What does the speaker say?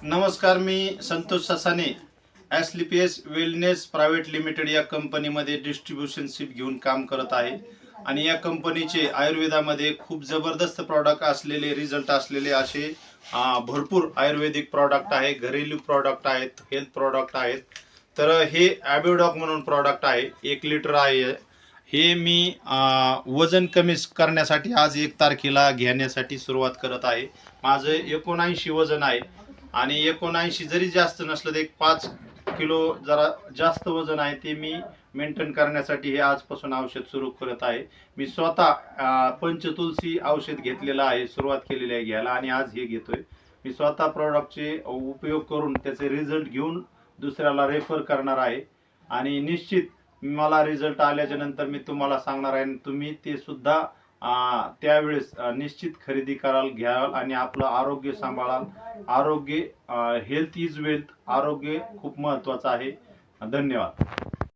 नमस्कार, मी Santosh Sasane Asclepius wellness private limited या कंपनीमध्ये डिस्ट्रीब्युशनशिप घेऊन काम करत आहे आणि या कंपनीचे आयुर्वेदामध्ये खूप जबरदस्त प्रॉडक्ट असलेले रिझल्ट असलेले असे भरपूर आयुर्वेदिक प्रॉडक्ट आहे, घरेलू प्रॉडक्ट आहेत, हेल्थ प्रॉडक्ट आहेत. तर हे ॲबिडॉक म्हणून प्रॉडक्ट आहे, 1 लिटर आहे. हे मी वजन कमी करण्यासाठी आज 1 तारखेला घेण्यासाठी सुरुवात करत आहे. माझं 79 वजन आहे आणि 79 जरी जास्त नसलं तर एक 5 किलो जरा जास्त वजन आहे, ते मी मेंटेन करण्यासाठी हे आजपासून औषध सुरू करत आहे. मी स्वतः पंचतुलसी औषध घेतलेलं आहे, सुरुवात केलेली आहे घ्यायला आणि आज हे घेतोय. मी स्वतः प्रॉडक्टचे उपयोग करून त्याचे रिझल्ट घेऊन दुसऱ्याला रेफर करणार आहे आणि निश्चित मला रिझल्ट आल्याच्या नंतर मी तुम्हाला सांगणार आहे. तुम्ही ते सुद्धा त्यावेळेस निश्चित खरेदी कराल, घ्याल आणि आपलं आरोग्य सांभाळाल. आरोग्य, हेल्थ इज वेल्थ. आरोग्य खूप महत्त्वाचं आहे. धन्यवाद.